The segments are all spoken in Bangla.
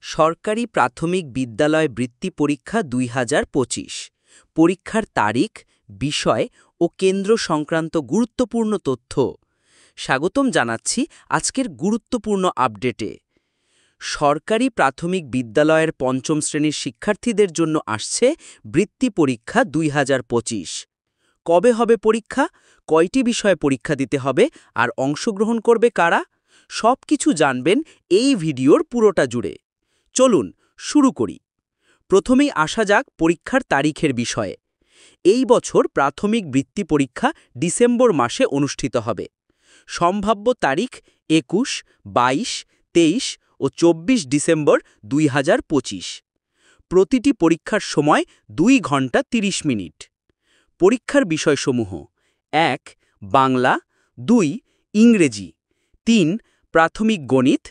সরকারি প্রাথমিক বিদ্যালয় বৃত্তি পরীক্ষা ২০২৫ পরীক্ষার তারিখ, বিষয় ও কেন্দ্র সংক্রান্ত গুরুত্বপূর্ণ তথ্য। স্বাগতম জানাচ্ছি আজকের গুরুত্বপূর্ণ আপডেটে। সরকারি প্রাথমিক বিদ্যালয়ের পঞ্চম শ্রেণীর শিক্ষার্থীদের জন্য আসছে বৃত্তি পরীক্ষা ২০২৫। কবে হবে পরীক্ষা, কয়টি বিষয়ে পরীক্ষা দিতে হবে আর অংশগ্রহণ করবে কারা, সবকিছু জানবেন এই ভিডিওর পুরোটা জুড়ে। চলুন শুরু করি। প্রথমেই আসা যাক পরীক্ষার তারিখের বিষয়ে। এই বছর প্রাথমিক বৃত্তি পরীক্ষা ডিসেম্বর মাসে অনুষ্ঠিত হবে। সম্ভাব্য তারিখ ২১, ২২, ২৩ ও ২৪ ডিসেম্বর ২০২৫। প্রতিটি পরীক্ষার সময় ২ ঘন্টা ৩০ মিনিট। পরীক্ষার বিষয়সমূহ: ১. বাংলা, ২. ইংরেজি, ৩. প্রাথমিক গণিত,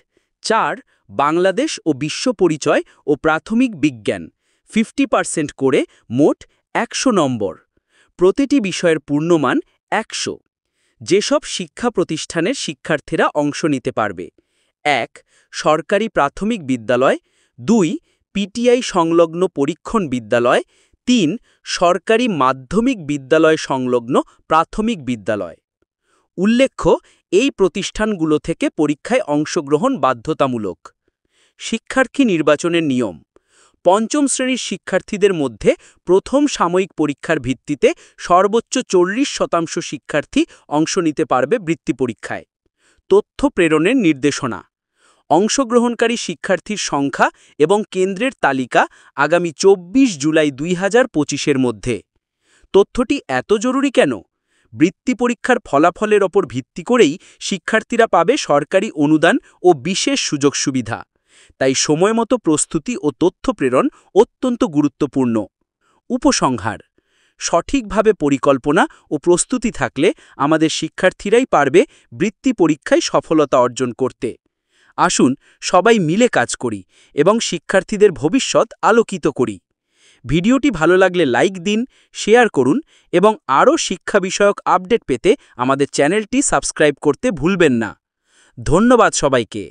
৪. বাংলাদেশ ও বিশ্ব পরিচয় ও প্রাথমিক বিজ্ঞান 50% করে মোট ১০০ নম্বর। প্রতিটি বিষয়ের পূর্ণমান ১০০। যেসব শিক্ষা প্রতিষ্ঠানের শিক্ষার্থীরা অংশ নিতে পারবে: ১. সরকারি প্রাথমিক বিদ্যালয়, ২. পিটিআই সংলগ্ন পরীক্ষণ বিদ্যালয়, ৩. সরকারি মাধ্যমিক বিদ্যালয় সংলগ্ন প্রাথমিক বিদ্যালয়। উল্লেখ্য, এই প্রতিষ্ঠানগুলো থেকে পরীক্ষায় অংশগ্রহণ বাধ্যতামূলক। শিক্ষার্থী নির্বাচনের নিয়ম: পঞ্চম শ্রেণীর শিক্ষার্থীদের মধ্যে প্রথম সাময়িক পরীক্ষার ভিত্তিতে সর্বোচ্চ 40% শিক্ষার্থী অংশ নিতে পারবে বৃত্তি পরীক্ষায়। তথ্য প্রেরণের নির্দেশনা: অংশগ্রহণকারী শিক্ষার্থীর সংখ্যা এবং কেন্দ্রের তালিকা আগামী ২৪ জুলাই ২০২৫-এর মধ্যে। তথ্যটি এত জরুরি কেন? বৃত্তি পরীক্ষার ফলাফলের ওপর ভিত্তি করেই শিক্ষার্থীরা পাবে সরকারি অনুদান ও বিশেষ সুযোগ সুবিধা। তাই সময়মতো প্রস্তুতি ও তথ্য প্রেরণ অত্যন্ত গুরুত্বপূর্ণ। উপসংহার: সঠিকভাবে পরিকল্পনা ও প্রস্তুতি থাকলে আমাদের শিক্ষার্থীরাই পারবে বৃত্তি পরীক্ষায় সফলতা অর্জন করতে। আসুন সবাই মিলে কাজ করি এবং শিক্ষার্থীদের ভবিষ্যৎ আলোকিত করি। ভিডিওটি ভালো লাগলে লাইক দিন, শেয়ার করুন এবং আরও শিক্ষা বিষয়ক আপডেট পেতে আমাদের চ্যানেলটি সাবস্ক্রাইব করতে ভুলবেন না। ধন্যবাদ সবাইকে।